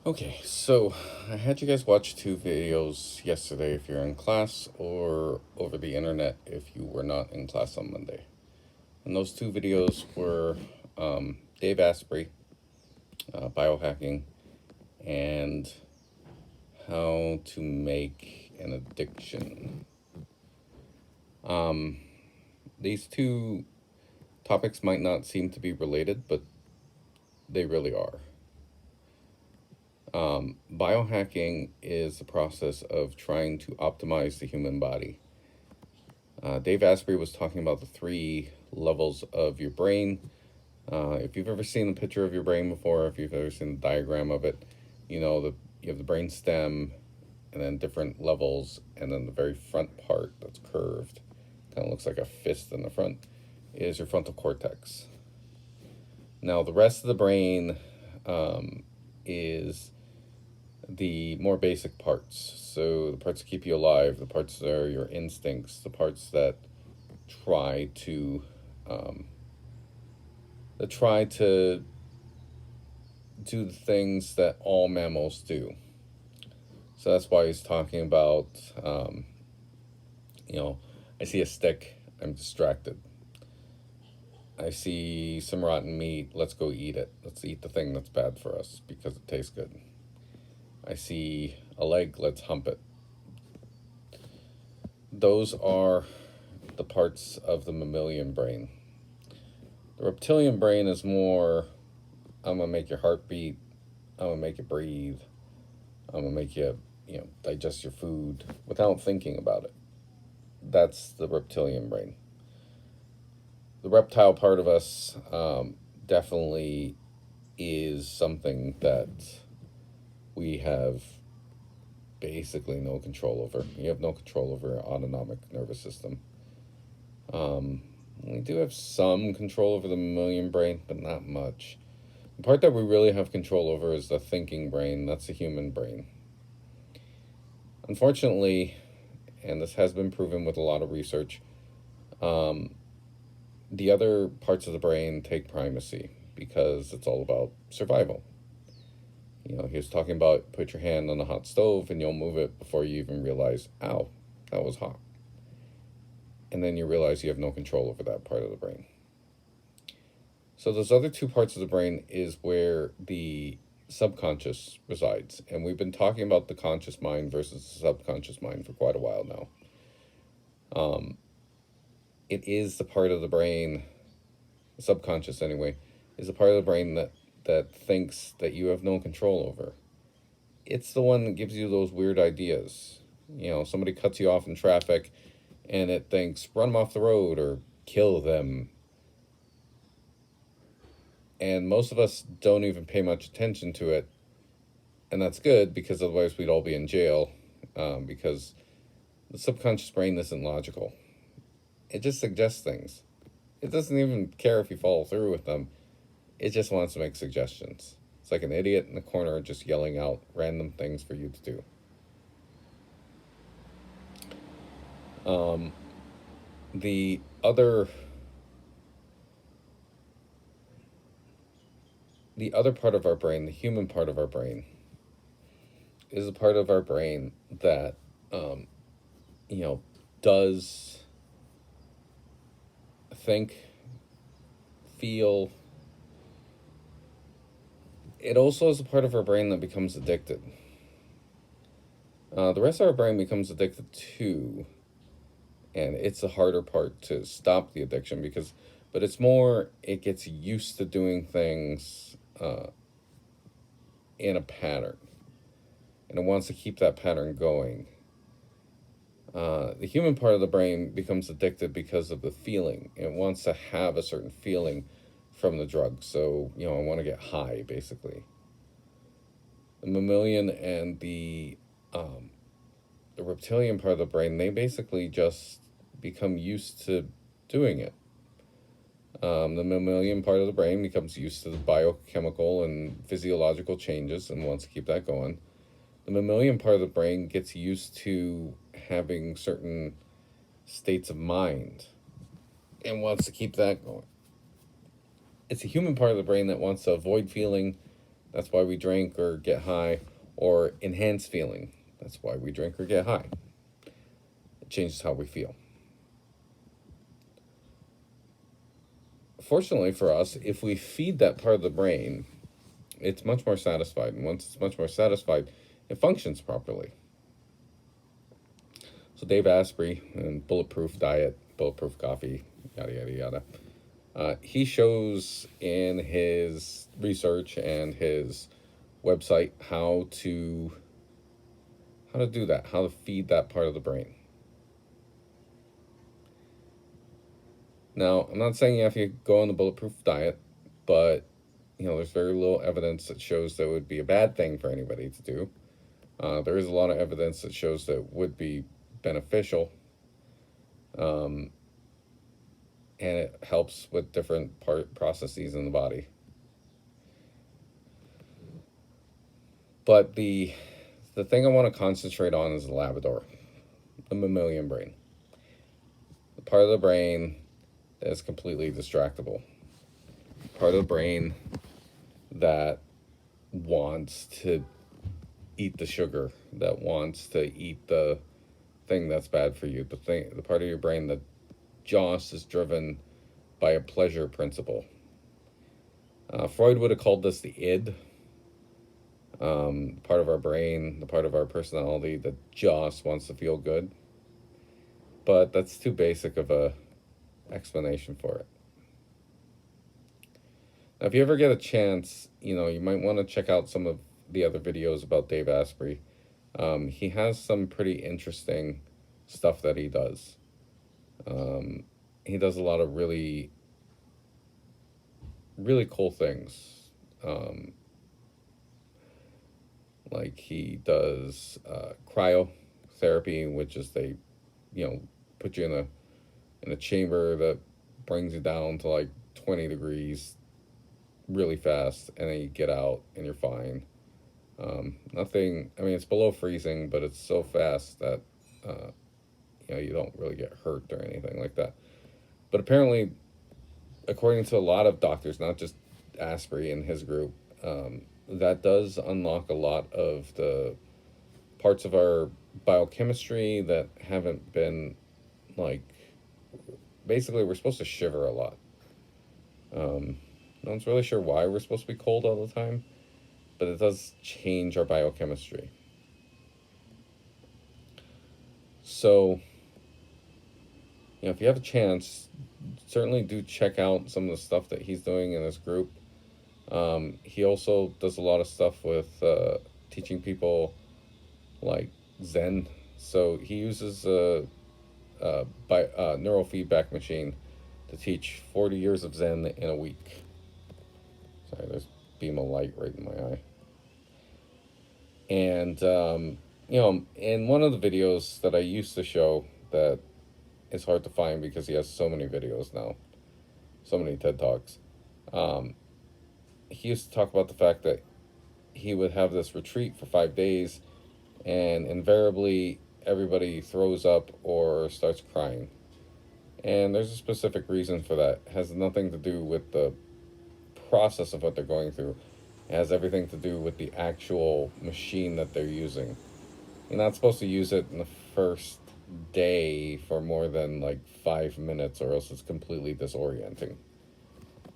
Okay, so I had you guys watch two videos yesterday if you're in class or over the internet if you were not in class on Monday. And those two videos were Dave Asprey, biohacking, and how to make an addiction. These two topics might not seem to be related, but they really are. Biohacking is the process of trying to optimize the human body. Dave Asprey was talking about the three levels of your brain. If you've ever seen a picture of your brain before, if you've ever seen the diagram of it, you know that you have the brain stem, and then different levels, and then the very front part that's curved, kind of looks like a fist in the front, is your frontal cortex. Now the rest of the brain is the more basic parts. So the parts that keep you alive, the parts that are your instincts, the parts that try to um, do the things that all mammals do. So that's why he's talking about, um, you know, I see a stick, I'm distracted. I see some rotten meat, let's go eat it. Let's eat the thing that's bad for us because it tastes good. I see a leg, let's hump it. Those are the parts of the mammalian brain. The reptilian brain is more, I'm gonna make your heart beat, I'm gonna make you breathe, I'm gonna make you, digest your food without thinking about it. That's the reptilian brain. The reptile part of us definitely is something that we have basically no control over. You have no control over your autonomic nervous system. Um, we do have some control over the mammalian brain, but not much. The part that we really have control over is the thinking brain. That's the human brain. Unfortunately, and this has been proven with a lot of research, um, the other parts of the brain take primacy because it's all about survival. He was talking about put your hand on a hot stove and you'll move it before you even realize, ow, that was hot. And then you realize you have no control over that part of the brain. So those other two parts of the brain is where the subconscious resides. And we've been talking about the conscious mind versus the subconscious mind for quite a while now. It is the part of the brain, subconscious anyway, is the part of the brain that thinks that you have no control over. It's the one that gives you those weird ideas. Somebody cuts you off in traffic and it thinks, run them off the road or kill them. And most of us don't even pay much attention to it. And that's good because otherwise we'd all be in jail because the subconscious brain isn't logical. It just suggests things. It doesn't even care if you follow through with them. It just wants to make suggestions. It's like an idiot in the corner just yelling out random things for you to do. Um, the other the other part of our brain, the human part of our brain, is a part of our brain that um, you know does think, feel. It also is a part of our brain that becomes addicted. The rest of our brain becomes addicted too, and it's the harder part to stop the addiction but it's more, it gets used to doing things in a pattern, and it wants to keep that pattern going. The human part of the brain becomes addicted because of the feeling. It wants to have a certain feeling from the drug. So, I want to get high, basically. The mammalian and the reptilian part of the brain, they basically just become used to doing it. The mammalian part of the brain becomes used to the biochemical and physiological changes and wants to keep that going. The mammalian part of the brain gets used to having certain states of mind and wants to keep that going. It's a human part of the brain that wants to avoid feeling That's why we drink or get high, or enhance feeling. That's why we drink or get high. It changes how we feel. Fortunately for us, if we feed that part of the brain, it's much more satisfied. And once it's much more satisfied, it functions properly. So Dave Asprey and Bulletproof Diet, Bulletproof Coffee, yada, yada, yada. He shows in his research and his website how to do that, how to feed that part of the brain. Now, I'm not saying you have to go on the bulletproof diet, but there's very little evidence that shows that would be a bad thing for anybody to do. There is a lot of evidence that shows that would be beneficial, and it helps with different processes in the body. But the thing I want to concentrate on is the Labrador, the mammalian brain, the part of the brain that is completely distractible, part of the brain that wants to eat the sugar, that wants to eat the thing that's bad for you, the part of your brain that just is driven by a pleasure principle. Freud would have called this the id, part of our brain, the part of our personality that just wants to feel good. But that's too basic of a explanation for it. Now, if you ever get a chance, you might want to check out some of the other videos about Dave Asprey. He has some pretty interesting stuff that he does. He does a lot of really, really cool things. Like he does cryotherapy, which is they, put you in a chamber that brings you down to like 20 degrees really fast, and then you get out and you're fine. Nothing, I mean, it's below freezing, but it's so fast that, you don't really get hurt or anything like that. But apparently, according to a lot of doctors, not just Asprey and his group, that does unlock a lot of the parts of our biochemistry that haven't been, like, basically we're supposed to shiver a lot. No one's really sure why we're supposed to be cold all the time, but it does change our biochemistry. So, if you have a chance, certainly do check out some of the stuff that he's doing in his group. He also does a lot of stuff with teaching people like Zen. So he uses a neurofeedback machine to teach 40 years of Zen in a week. Sorry, there's a beam of light right in my eye. And, in one of the videos that I used to show that is hard to find because he has so many videos now, so many TED Talks, he used to talk about the fact that he would have this retreat for 5 days, and invariably everybody throws up or starts crying. And there's a specific reason for that. It has nothing to do with the process of what they're going through. It has everything to do with the actual machine that they're using. You're not supposed to use it in the first day for more than like 5 minutes, or else it's completely disorienting.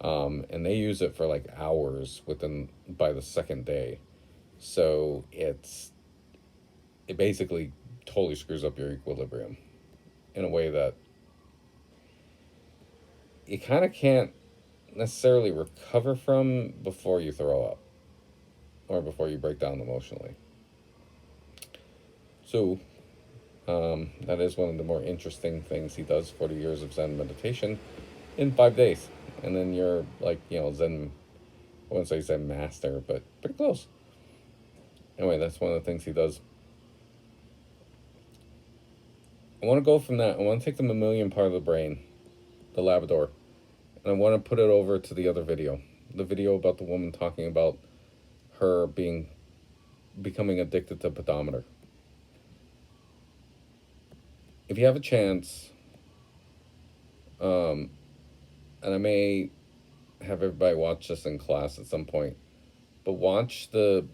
And they use it for like hours by the second day. So it basically totally screws up your equilibrium in a way that you kind of can't necessarily recover from before you throw up or before you break down emotionally. So that is one of the more interesting things he does, 40 years of Zen meditation in 5 days. And then you're like, Zen, I wouldn't say Zen master, but pretty close. Anyway, that's one of the things he does. I want to go from that. I want to take the mammalian part of the brain, the Labrador, and I want to put it over to the other video. The video about the woman talking about her becoming addicted to pedometer. If you have a chance, and I may have everybody watch this in class at some point, But watch the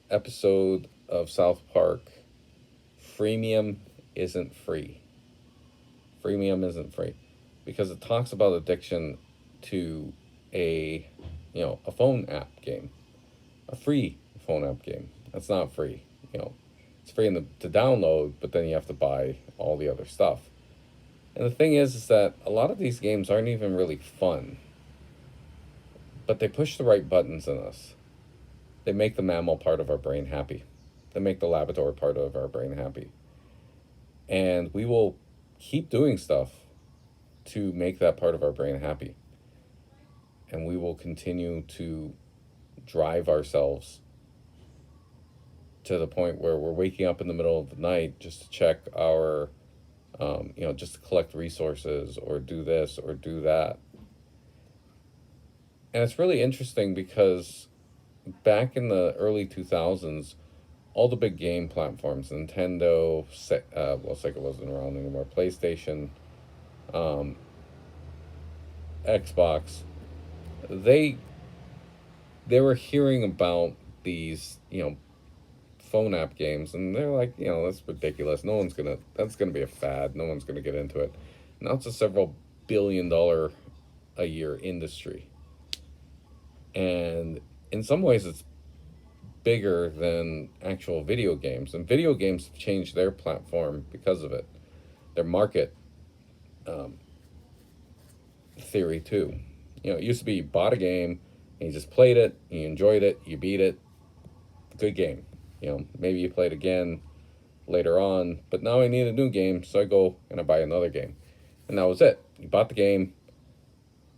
episode of South Park. Freemium isn't free. Freemium isn't free because it talks about addiction to a a phone app game, a free phone app game. That's not free. It's free to download, but then you have to buy all the other stuff. And the thing is that a lot of these games aren't even really fun, but they push the right buttons in us. They make the mammal part of our brain happy. They make the Labrador part of our brain happy. And we will keep doing stuff to make that part of our brain happy. And we will continue to drive ourselves to the point where we're waking up in the middle of the night just to check our, just to collect resources or do this or do that. And it's really interesting because back in the early 2000s, all the big game platforms, Nintendo, Sega wasn't around anymore, PlayStation, Xbox, they were hearing about these, phone app games, and they're like, that's ridiculous. That's gonna be a fad. No one's gonna get into it. Now it's a several $billion a year industry. And in some ways it's bigger than actual video games. And video games have changed their platform because of it. Their market theory too. It used to be you bought a game and you just played it, you enjoyed it, you beat it, good game. Maybe you play it again later on, but now I need a new game, so I go and I buy another game. And that was it. You bought the game,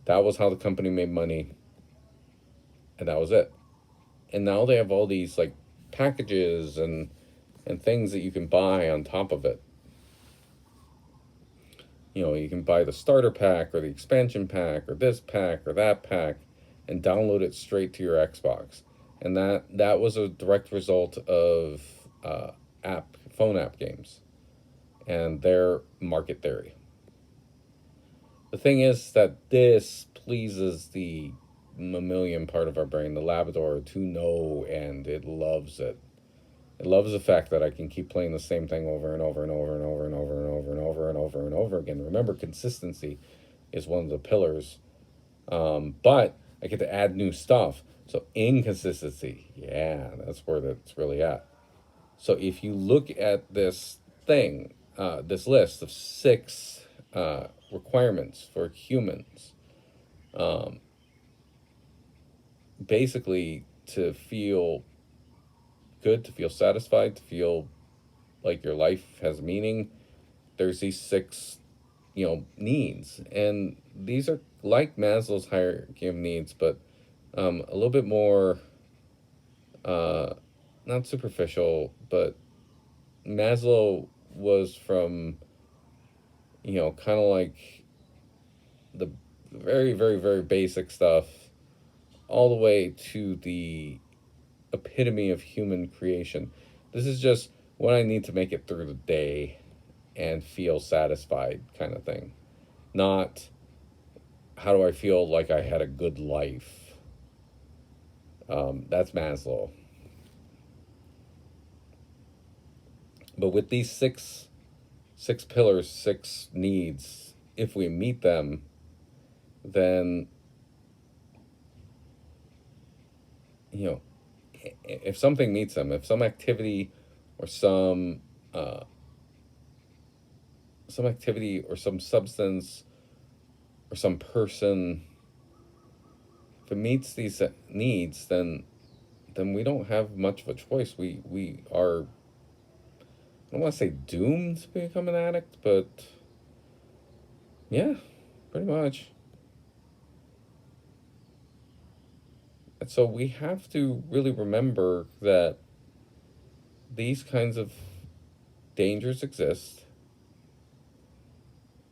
that was how the company made money, and that was it. And now they have all these like packages and things that you can buy on top of it. You can buy the starter pack or the expansion pack or this pack or that pack and download it straight to your Xbox. And that was a direct result of phone app games and their market theory. The thing is that this pleases the mammalian part of our brain, the Labrador, to no end. It loves it. It loves the fact that I can keep playing the same thing over and over and over and over and over and over and over and over and over again. Remember, consistency is one of the pillars. But I get to add new stuff. So inconsistency, yeah, that's where that's really at. So if you look at this thing, this list of 6 requirements for humans, basically to feel good, to feel satisfied, to feel like your life has meaning, there's these 6 needs. And these are like Maslow's hierarchy of needs, but a little bit more not superficial. But Maslow was from kind of like the very, very, very basic stuff all the way to the epitome of human creation. This is just what I need to make it through the day and feel satisfied kind of thing. Not how do I feel like I had a good life. That's Maslow. But with these six pillars, 6 needs, if we meet them, then if something meets them, if some activity or some substance or some person, if it meets these needs, then we don't have much of a choice. We are, I don't want to say doomed to become an addict, but yeah, pretty much. And so we have to really remember that these kinds of dangers exist.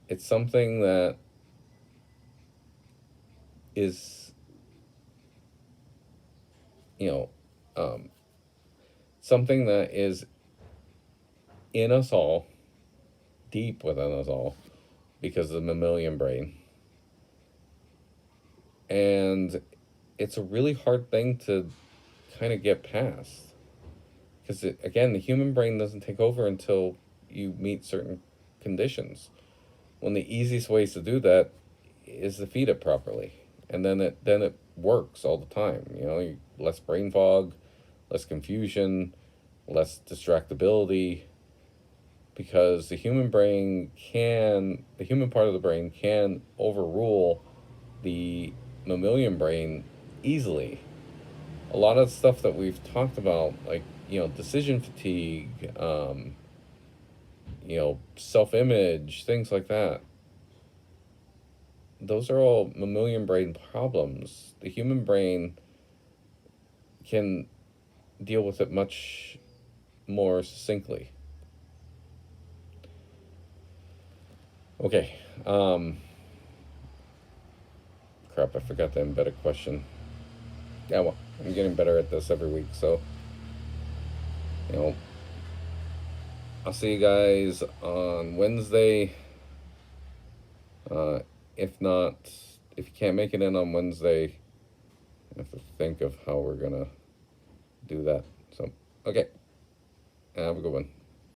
It's something that is, something that is in us all, deep within us all, because of the mammalian brain. And it's a really hard thing to kind of get past. Because, again, the human brain doesn't take over until you meet certain conditions. One of the easiest ways to do that is to feed it properly. And then it works all the time. Less brain fog, less confusion, less distractibility, because the human part of the brain can overrule the mammalian brain easily. A lot of stuff that we've talked about, like, decision fatigue, self-image, things like that, those are all mammalian brain problems. The human brain can deal with it much more succinctly. Okay. Crap, I forgot the embedded question. Yeah, well, I'm getting better at this every week, so, I'll see you guys on Wednesday. If not, if you can't make it in on Wednesday, I have to think of how we're gonna do that. So, okay. Have a good one.